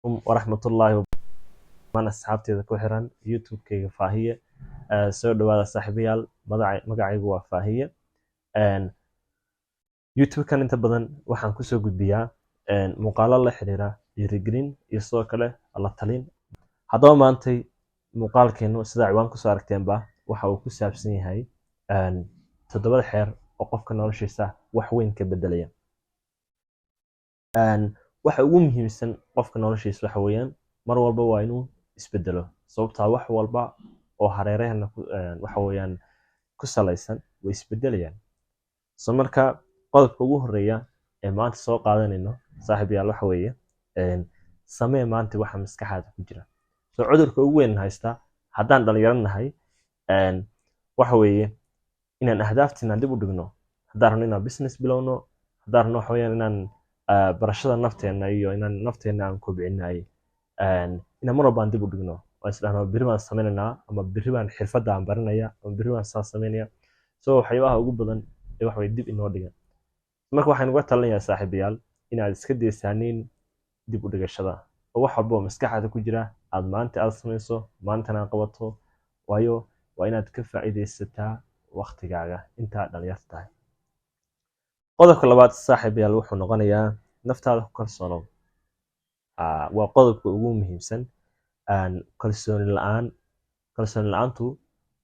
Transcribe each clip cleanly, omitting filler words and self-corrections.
waraxmatullaahi wabarakatuh asxaabteeda ku xiran youtube-kayga Faahiye. Soo dhawaada saaxiibayaal, magacaygu waa Faahiye. youtube-kan inta badan waxaan kusoo gudbiyaa muuqaalo la xiriira dhiirigelin iyo sidoo kale la talin. Haddaba maantay muuqaalkeenu sida ciwaan kusoo aragteenba waxa uu ku saabsan yahay 7 xeer oo qofka noloshiisa wax weyn ka bedelaya. waxa ugu muhiimsan qofka noloshiisa waxa weeyaan mar walba waa inuu isbedelo, sababtaa wax walba oo hareerahana waxa weeyaan ku salaysan way isbedelayaan. marka qodobka ugu horeeya ee maanta soo qaadanayno saaxiibayaal waxa weeye samee maanta waxa maskaxaada ku jira. cudurka ugu weyn haysta haddaan dhalinyaro nahay waxa weeye inaan ahdaaftina dib u dhigno. haddaan rabno inaan business bilowno, haddaan rabno waxa weeyaan inaan barashada nafteena iyo inaan nafteena aan kobcinay inaan mar walba dib u dhigno. waa isdhahnaa biri baan sameynaynaa, ama biri baan xirfadda aan baranaya, ama biri baan saa sameynaya. waxyaabaha ugu badan ee wax way dib inoo dhigan. marka waxaan uga talinayaa saaxiibayaal inaad iska daysaanin dib u dhigashada, oo wax walba oo maskaxaada ku jira aad maanta aad sameyso, maantana aad qabato, waayo waa inaad ka faa'iidaysataa waqtigaaga inta aad dhalinyarta tahay. qodobka labaad saaxiibayaal wuxuu noqonayaa naftaada ku kalsoonow. waa qodobka ugu muhiimsan. kalsooni la'aantu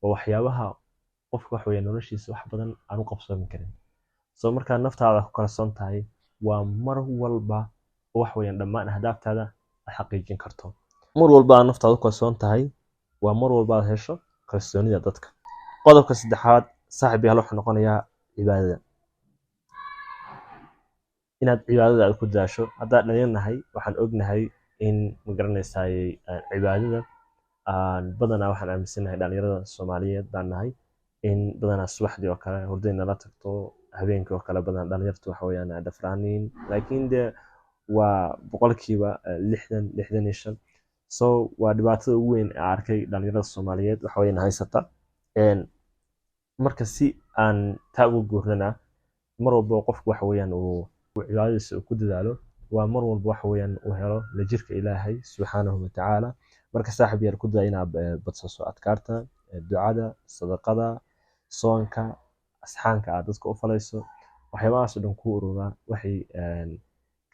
waa waxyaabaha qofka wax weeye noloshiisa wax badan aan u qabsoomi karin. markaa naftaada ku kalsoon tahay waa mar walba wax weeyaan dhammaan ahdaaftaada aad xaqiijin karto. mar walba aad naftaada ku kalsoon tahay waa mar walba aad hesho kalsoonida dadka. qodobka saddexaad saaxiibayaal wuxuu noqonayaa cibaadada. inaad cibaadada aad ku daasho. haddaan dhalinyarnahay waxaan ognahay in magaranaysaay cibaadada badanaa waxaan aaminsanahay dhalinyarada Soomaaliyeed baan nahay in badanaa subaxdii oo kale hurdada nala tagto, habeenkii oo kale badan dhalinyartu waxa weeyaan dhafraaniin, laakiin de waa boqolkiiba 65. waa dhibaatada ugu weyn ee arkay dhalinyarada Soomaaliyeed waxa weeyaan haysata. marka si aan taa ugu guurnana mar walba qofku waxa weeyaan uu cibaadadiisa ku dadaalo, waa mar walba waxa weeyaan uu helo la jirka Ilaahay subxaanahu wa tacaala. marka saaxiibayaal ku daa inaad badsaso adkaarta, ducada, sadaqada, soonka, asxaanka aad dadka u falayso. waxyaabahaas oo dhan ku urura waxay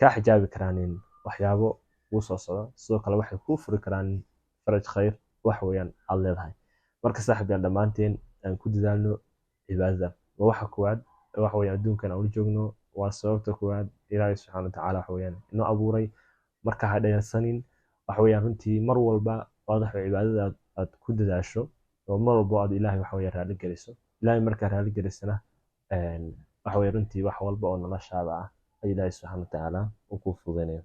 kaa xijaabi karaan waxyaabo uu soo socdo, sidoo kale waxay kuu furi karaan faraj khayr wax weeyaan aad leedahay. marka saaxiibayaal dhammaanteen aan ku dadaalno cibaadada. waa waxa koowaad wax weeyaan adduunkan aan u joogno, waa sababta koowaad Ilaahay subxaanahu wa tacaala wax weeyaan inoo abuuray. marka ha dhayalsanin wax weeyaan runtii mar walba waad wax cibaadada aad ku dadaasho, oo mar walba aad Ilaahay wax weeyaan raali geliso. Ilaahay markaa raali gelisana wax weeyaan runtii wax walba oo noloshaada ah ay Ilaahay subxaanahu wa tacaala uu ku fududeynayo.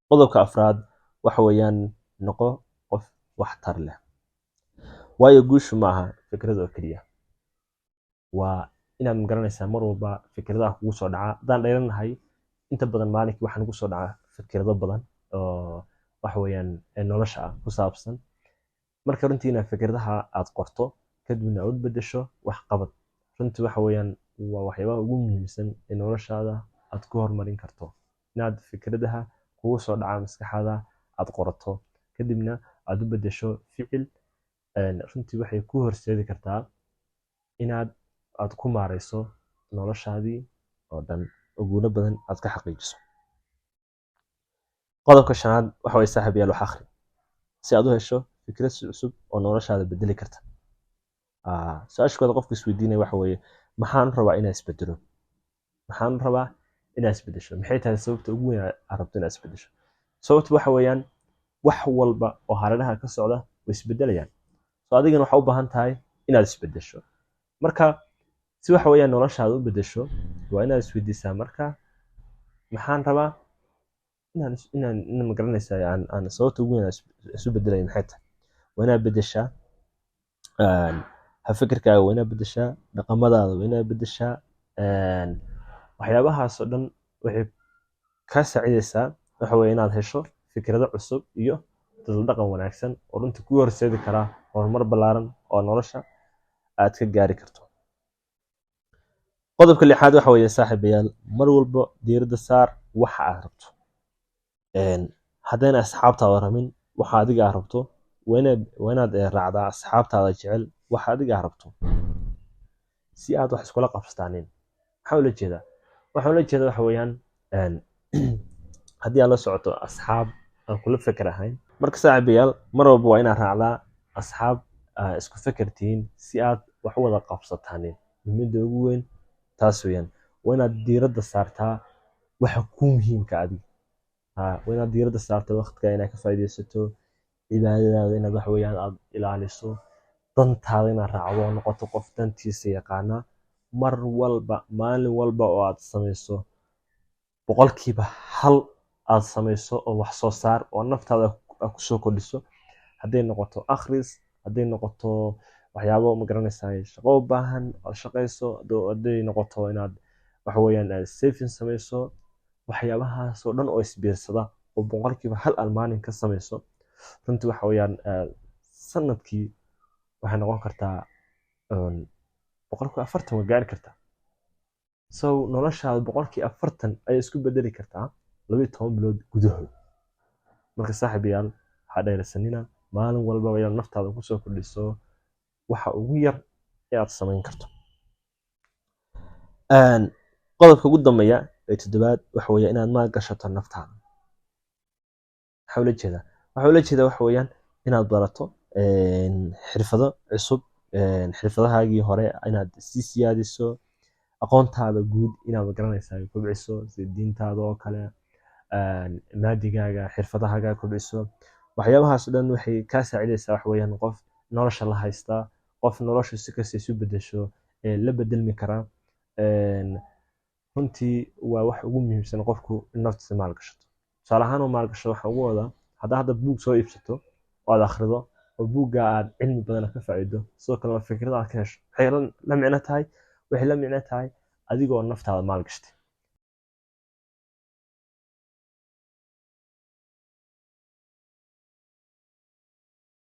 qodobka afraad waxa weeyaan noqo qof waxtar leh. waayo guushu ma aha fikrad oo keliya, waa inaad magaranaysaa mar walba fikradaha kugu soo dhaca. haddaan dheeranahay inta badan maalinkii waxaa nagu soo dhaca fikrado badan oo wax weeyaan nolosha ku saabsan. marka runtii inaad fikradaha aad qorto kadibna aad u beddesho wax qabad, runtii waxa weeyaan waa waxyaabaha ugu muhiimsan ee noloshaada aad ku horumarin karto. inaad fikradaha kugu soo dhaca maskaxaada aad qorato kadibna aad u beddesho ficil, runtii waxay ku horseedi kartaa inaad ku maareyso noloshaadii oo dhan oo guulo badan aad ka xaqiijiso. qodobka shanaad waxa weeye saaxiibayaal wax akhri si aad u hesho fikrad cusub oo noloshaada bedeli karta. su-aasha koowaad qofka isweydiinaya waxa weeye maxaan rabaa inaan isbedelo? maxaan rabaa inaad isbedesho? maxay tahay sababta ugu weyn aad rabto inaad isbedesho? sababtu waxa weeyaan wax walba oo hareeraha ka socda way isbedelayaan. adigana waxaa u baahan tahay inaad isbedesho. marka si waxa weeyaan noloshaada u bedesho waa inaad isweydiisaa marka maxaan rabaa inaan magaranaysaa aan sababta ugu weyn isu bedelay maxay tahay. waa inaad bedeshaa fikirkaaga, waa inaad bedeshaa dhaqamadaada, waa inaad bedeshaa waxyaabahaas oo dhan waxay kaa saacidaysaa waxa weeye inaad hesho fikrado cusub iyo dhaqan wanaagsan oo runtii kuu horseedi karaa horumar ballaaran oo nolosha aad ka gaari karto. qodobka lixaad waxa weeye saaxiibayaal mar walba diiradda saar waxa aad rabto. haddayna asxaabtaada rabin waxa adiga aad rabto waa inaad raacdaa asxaabtaada jecel waxa adiga aad rabto si aad wax iskula qabsataanin. maxaa ula jeedaa waxaan ula jeedaa waxa weeyaan haddii aad la socoto asxaab aan kula feker ahayn, marka saaxiibayaal mar walba waa inaad raacdaa asxaab isku feker tihiin si aad wax u wada qabsataanin. muhiimada ugu weyn taas weeyaan. waa inaad diiradda saartaa waxa kuu muhiimka adiga. waa inaad diiradda saartaa waqtiga inaad ka faa'iidaysato, cibaadadaada inaad wax weeyaan aad ilaaliso, dantaada inaad raacdo oo noqoto qof dantiisa yaqaana. mar walba maalin walba oo aad samayso boqolkiiba hal aad samayso oo wax soo saar oo naftaada aad kusoo kordhiso, hadday noqoto akhris, hadday noqoto waxyaabo ma garanaysaa shaqo u baahan aad shaqayso, hadday noqoto inaad waxa weeyaan saving samayso, waxyaabahaas oo dhan oo isbiirsada oo boqolkiiba hal aad maalin ka samayso, runtii waxa weeyaan sanadkii waxay noqon kartaa boqolkiiba 40 waa gaari kartaa. so noloshaada boqolkiiba 40 ayay isku bedeli kartaa 12 bilood gudahood. marka saaxiibayaal ha dheeraysanina, maalin walba inaad naftaada kusoo kordhiso waxa ugu yar ee aad samayn karto. qodobka ugu dambeeya ee 7aad waxa weeye inaad maal gashato naftaada. waxaa ula jeedaa waxa weeyaan inaad barato xirfado cusub, xirfadahaagii hore inaad sii siyaadiso, aqoontaada guud inaad garanaysaa kobciso, sida diintaada oo kale, maadigaaga xirfadahaaga kobciso. waxyaabahaas oo dhan waxay kaa saacidaysaa wax weeyaan qof nolosha la haystaa, qof nolosha si kasta isu bedesho la bedelmi karaa. runtii waa wax ugu muhiimsan qofku in naftiisa maal gashato. tusaale ahaan oo maal gasho waxaan ugu wadaa hadda buug soo iibsato oo aad akhrido oo buugga aad cilmi badan ka faa'iido, sidoo kale fikrad aad ka hesho, waxay la micno tahay adigoo naftaada maal gashtay.